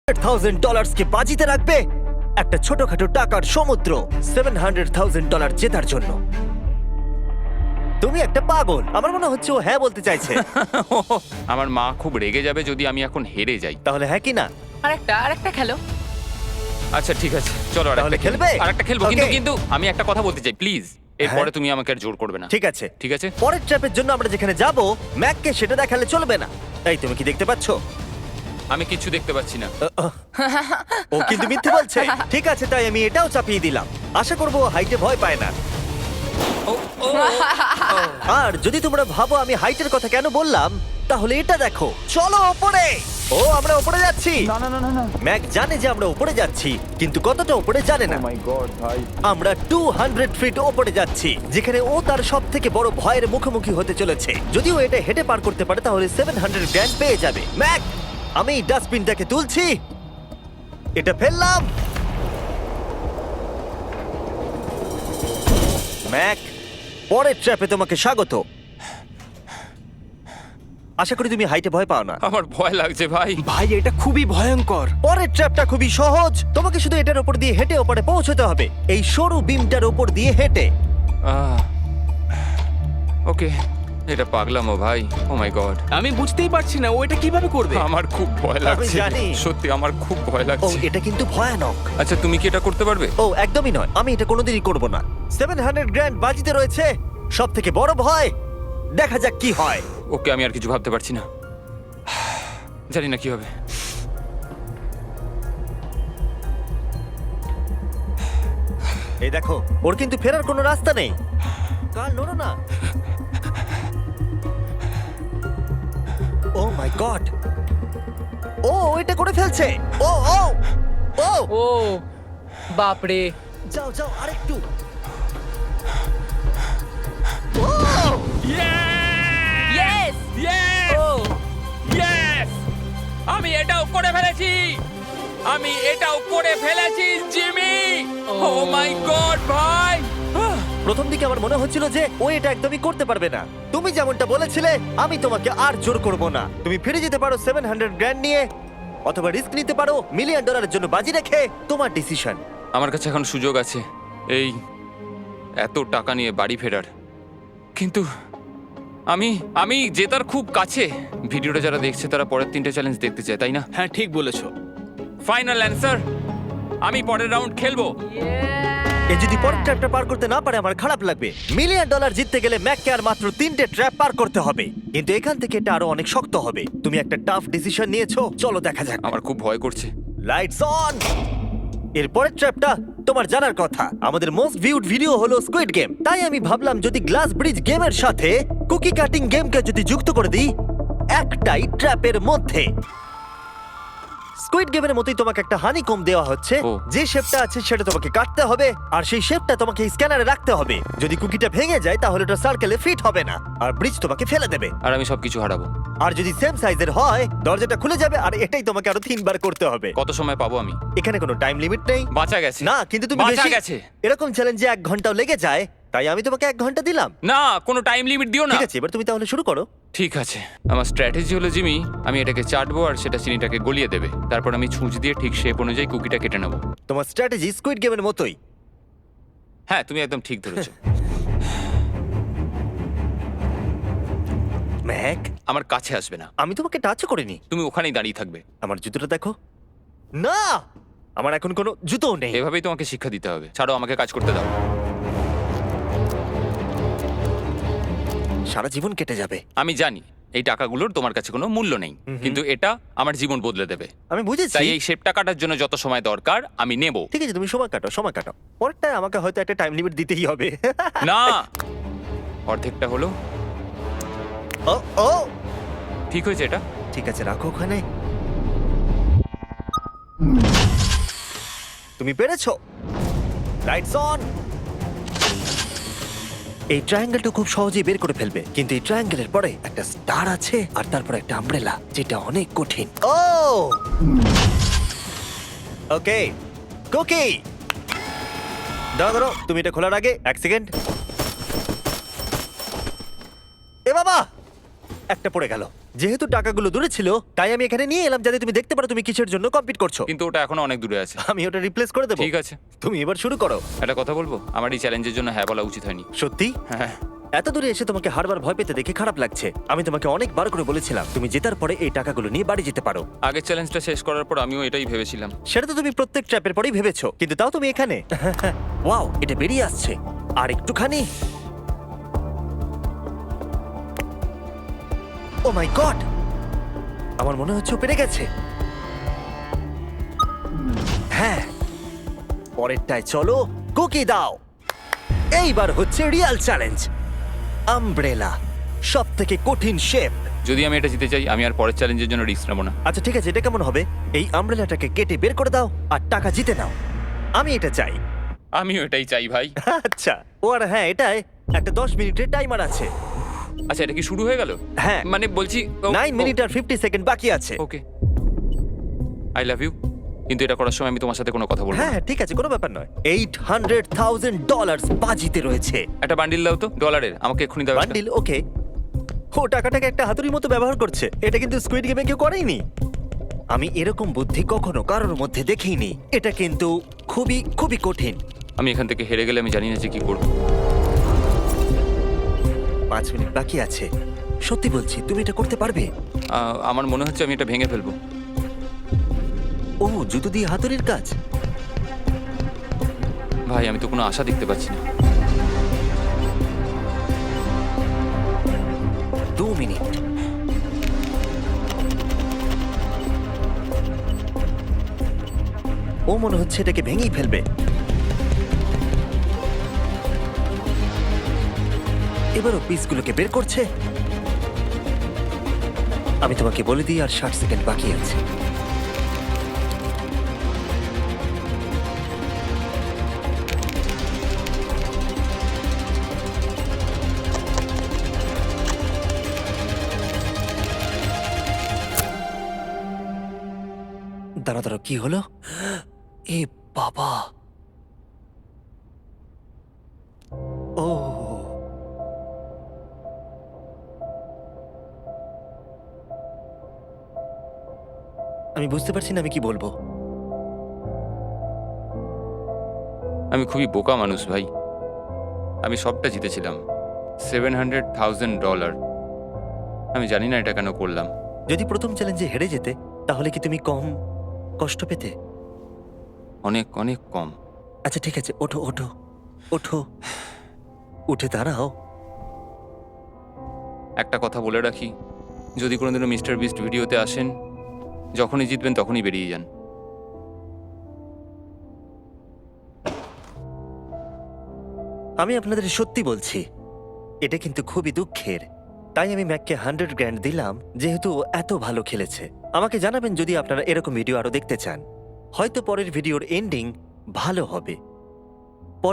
$100,000 কে বাজিতে রাখবে একটা ছোটখাটো টাকার সমুদ্র $700,000 জেতার জন্য। তুমি একটা পাগল। আমার মনে হচ্ছে ও হ্যাঁ বলতে চাইছে। আমার মা খুব রেগে যাবে যদি আমি এখন হেরে যাই। তাহলে হ্যাঁ কি না? আরেকটা খেলো। আচ্ছা ঠিক আছে, চলো তাহলে খেলবে? আরেকটা খেলবো, Okay. কিন্তু আমি একটা কথা বলতে চাই প্লিজ। এরপরে তুমি আমাকে আর জোর করবে না। ঠিক আছে। ঠিক আছে। পরের ট্র্যাপের জন্য আমরা যেখানে যাব ম্যাককে সেটা দেখালে চলবে না। এই তুমি কি দেখতে পাচ্ছ? আমি কিছু দেখতে পাচ্ছি না। ও কিন্তু মিথ্যে বলছে। ঠিক আছে, তাই আমি এটাও চাপিয়ে দিলাম। আশা করবো হাইটে ভয় পায় না। ও ও আর যদি তোমরা ভাবো আমি হাইটের কথা কেন বললাম, তাহলে এটা দেখো। চলো ওপরে। ও আমরা ওপরে যাচ্ছি। না না না না না ম্যাক জানে যে আমরা ওপরে যাচ্ছি, কিন্তু কতটা ওপরে জানে না। মাই গড ভাই আমরা 200 ফিট ওপরে যাচ্ছি, যেখানে ও তার সব থেকে বড় ভয়ের মুখোমুখি হতে চলেছে। যদিও এটা হেঁটে পার করতে পারে তাহলে $700,000 পেয়ে যাবে। ম্যাক, আমি ডাস্টবিনটাকে তুলছি, এটা ফেললাম। ম্যাক, পরের ট্র্যাপে তোমাকে স্বাগত। আশা করি তুমি হাইটে ভয় পাও না। আমার ভয় লাগছে ভাই। ভাই এটা খুবই ভয়ঙ্কর। পরের ট্র্যাপটা খুবই সহজ। তোমাকে শুধু এটার উপর দিয়ে হেঁটে ওপরে পৌঁছতে হবে, এই সরু বিমটার উপর দিয়ে হেঁটে। ওকে, এটা পাগলামো ভাই। ও মাই গড, আমি বুঝতেই পারছি না ও এটা কিভাবে করবে। আমার খুব ভয় লাগছে। জানি। সত্যি আমার খুব ভয় ও লাগছে। এটা কিন্তু ভয়ানক। আচ্ছা তুমি কি এটা করতে পারবে? ও একদমই নয়, আমি এটা কোনোদিনই করব না। $700,000 বাজিতে রয়েছে, সব থেকে বড় ভয়। দেখা যাক কি হয়। ওকে, আমি আর কিছু ভাবতে পারছি না। জানি না কি হবে। এই দেখো, ওর কিন্তু ফেরার কোনো রাস্তা নেই। কাল নড়ো না। ও মাই গড, ও এটা করে ফেলছে। ও ও ও ও বাপরে। যাও যাও আরেকটু। ও ইয়েস Yes! ও Yes! আমি এটাও করে ফেলেছি। আমি এটাও করে ফেলেছি জিমি। ও মাই গড ভাই। প্রথম দিকে আমার মনে হচ্ছিল যে ও এটা একদমই করতে পারবে না। তুমি যেমনটা বলেছিলে, আমি তোমাকে আর জোর করব না। তুমি ফিরে যেতে পারো $700,000 নিয়ে, অথবা রিস্ক নিতে পারো $1 মিলিয়ন জন্য বাজি রেখে। তোমার ডিসিশন। আমার কাছে এখন সুযোগ আছে এই এত টাকা নিয়ে বাড়ি ফেরার, কিন্তু আমি জেতার খুব কাছে। ভিডিওটা যারা দেখছে তারা পরের 3টে চ্যালেঞ্জ দেখতে চায়, তাই না? হ্যাঁ ঠিক বলেছো। ফাইনাল অ্যান্সার, আমি পরের রাউন্ড খেলবো। এ যদি পরের ট্র্যাপটা পার করতে না পারে আমার খারাপ লাগবে। $1 মিলিয়ন জিততে গেলে ম্যাককে আর মাত্র 3টে ট্র্যাপ পার করতে হবে, কিন্তু এখান থেকে এটা আরো অনেক শক্ত হবে। তুমি একটা টাফ ডিসিশন নিয়েছো, চলো দেখা যাক। আমার খুব ভয় করছে। Lights on. এর পরের ট্র্যাপটা তোমার জানার কথা। আমাদের মোস্ট ভিউড ভিডিও হলো স্কুইড গেম, তাই আমি ভাবলাম যদি গ্লাস ব্রিজ গেমের সাথে কুকি কাটিং গেমকে যদি যুক্ত করে দিই একটাই ট্র্যাপের মধ্যে। স্কুইড গেমের মতোই তোমাকে একটা হানিকম দেওয়া হচ্ছে। ও। যে শেপটা আছে সেটা তোমাকে কাটতে হবে, আর সেই শেপটা তোমাকে স্ক্যানারে রাখতে হবে। যদি কুকিটা ভেঙে যায় তাহলে ওটা সার্কেলে ফিট হবে না, আর ব্রিজ তোমাকে ফেলে দেবে। আর আমি সবকিছু হারাবো। আর যদি সেম সাইজের হয় দরজাটা খুলে যাবে, আর এটাই তোমাকে আরো 3বার করতে হবে। কত সময় পাবো আমি? এখানে কোনো টাইম লিমিট নেই। বাঁচা গেছে। না, কিন্তু তুমি বাঁচা বেশি গেছে। এরকম চ্যালেঞ্জে 1 ঘন্টাও লেগে যায়, তাই আমি তোমাকে 1 ঘন্টা দিলাম। না, কোনো টাইম লিমিট দিও না। ঠিক আছে, এবার তুমি তাহলে শুরু করো। ঠিক আছে, আমার স্ট্র্যাটেজি হলো জিমি, আমি এটাকে চাটবো আর সেটা চিনিটাকে গলিয়ে দেবে। তারপর আমি ছুঁচ দিয়ে ঠিক শেপ অনুযায়ী কুকিটা কেটে নেবো। তোমার স্ট্র্যাটেজি স্কুইড গেমের মতোই। হ্যাঁ, তুমি একদম ঠিক ধরেছো। ম্যাক, আমার কাছে আসবে না। আমি তোমাকে টাচ করিনি। তুমি ওখানেই দাঁড়িয়ে থাকবে। আমার জুতোটা দেখো। না, আমার এখন কোনো জুতোও নেই। এভাবেই তোমাকে শিক্ষা দিতে হবে। ছাড়ো, আমাকে কাজ করতে দাও। সারা জীবন কেটে যাবে। আমি জানি এই টাকাগুলোর তোমার কাছে কোনো মূল্য নেই, কিন্তু এটা আমার জীবন বদলে দেবে। আমি বুঝেছি। তাই এই শেপটা কাটার জন্য যত সময় দরকার আমি নেব। ঠিক আছে, তুমি সময় কাটাও, সময় কাটাও। পরেরটায় আমাকে হয়তো একটা টাইম লিমিট দিতেই হবে। না, অর্ধেকটা হলো। ও ও ঠিক হয়েছে এটা। ঠিক আছে, রাখো ওখানে। তুমি পেরেছো। Lights on. এই ট্রায়াঙ্গেলটা খুব সহজেই বের করে ফেলবে, কিন্তু এই ট্রায়াঙ্গেলের পরে একটা স্টার আছে, আর তারপর একটা আমব্রেলা, যেটা অনেক কঠিন। ও ওকে, কুকি দাঁড়াও দাঁড়াও, তুমি এটা খোলার আগে 1 সেকেন্ড। এ বাবা, একটা পড়ে গেল। যেহেতু টাকাগুলো দূরে ছিল তাই আমি এখানে নিয়ে এলাম যাতে তুমি দেখতে পারো তুমি কিসের জন্য কম্পিট করছো। কিন্তু ওটা এখনো অনেক দূরে আছে। আমি ওটা রিপ্লেস করে দেবো। ঠিক আছে, তুমি এবার শুরু করো। একটা কথা বলবো, আমার এই চ্যালেঞ্জের জন্য হ্যাঁ বলা উচিত হয়নি। সত্যি হ্যাঁ, এত দূরে এসে তোমাকে হারবার ভয় পেতে দেখে খারাপ লাগছে। আমি তোমাকে অনেকবার করে বলেছিলাম তুমি জেতার পরে এই টাকাগুলো নিয়ে বাড়ি যেতে পারো। আগের চ্যালেঞ্জটা শেষ করার পর আমিও এটাই ভেবেছিলাম। সেটা তো তুমি প্রত্যেক ট্র্যাপের পরেই ভেবেছো, কিন্তু তাও তুমি এখানে। ওয়াও, এটা বেরিয়ে আসছে। আর একটুখানি। ও মাই গড, আমার মনে হচ্ছে ও পেরে গেছে। হ্যাঁ, পরেরটায় চলো, কুকি দাও। এইবার হচ্ছে রিয়াল চ্যালেঞ্জ, আমব্রেলা, সব থেকে কঠিন শেপ। যদি আমি এটা জিতে চাই, আমি আর পরের চ্যালেঞ্জের জন্য রিস্ক নেবো না। আচ্ছা ঠিক আছে, এটা কেমন হবে? এই আমব্রেলাটাকে কেটে বের করে দাও আর টাকা জিতে নাও। আমি এটা চাই। আমিও এটাই চাই ভাই। আচ্ছা, ও আর হ্যাঁ, এটায় একটা 10 মিনিটের টাইমার আছে। আচ্ছা, এটা কি শুরু হয়ে গেল? হ্যাঁ। মানে বলছি 9 মিনিট আর 50 সেকেন্ড বাকি আছে। ওকে, আই লাভ ইউ। কিন্তু এটা করার সময় আমি তোমার সাথে কোনো কথা বলবো না। হ্যাঁ ঠিক আছে, কোনো ব্যাপার নয়। $800,000 বাজিতে রয়েছে। একটা বান্ডিল দাও তো ডলারের, আমাকে এক্ষুনি দাও একটা। বান্ডিল, ওকে। ও টাকাটাকে একটা হাতুড়ির মতো ব্যবহার করছে। এটা কিন্তু স্কুইড গেমে কেউ করেনি। আমি এরকম বুদ্ধি কখনো কারোর মধ্যে দেখিনি। এটা কিন্তু খুবই খুবই কঠিন। আমি এখান থেকে হেরে গেলে আমি জানি না যে কি করবো। 5 মিনিট বাকি আছে। সত্যি বলছি, তুমি এটা করতে পারবে। আমার মনে হচ্ছে আমি এটা ভেঙে ফেলবো। ও, জুতো দিয়ে হাতুড়ির কাজ। ভাই, আমি তো কোনো আশা দেখতে পাচ্ছি না। 2 মিনিট। ও মনে হচ্ছে এটাকে ভেঙেই ফেলবে। এবারও পিসগুলোকে বের করছে। আমি তোমাকে বলে দিই আর 60 সেকেন্ড বাকি আছে। দাঁড়া দাঁড়া, কি হলো? এ বাবা, ও আমি বুঝতে পারছি না আমি কি বলবো। আমি খুবই বোকা মানুষ ভাই। আমি সবটা জিতেছিলাম, $700,000। আমি জানি না এটা কেন করলাম। যদি প্রথম চ্যালেঞ্জে হেরে যেতে তাহলে কি তুমি কম কষ্ট পেতে? অনেক অনেক কম। আচ্ছা ঠিক আছে, ওঠো ওঠো ওঠো, উঠে দাঁড়াও। একটা কথা বলে রাখি, যদি কোনোদিনও মিস্টার বিস্ট ভিডিওতে আসেন, যখনই জিতবেন তখনই বেরিয়ে যান। আমি আপনাদের সত্যি বলছি, এটা কিন্তু খুবই দুঃখের। তাই আমি ম্যাককে 100 গ্র্যান্ড দিলাম, যেহেতু ও এত ভালো খেলেছে। আমাকে জানাবেন যদি আপনারা এরকম ভিডিও আরো দেখতে চান। হয়তো পরের ভিডিওর এন্ডিং ভালো হবে।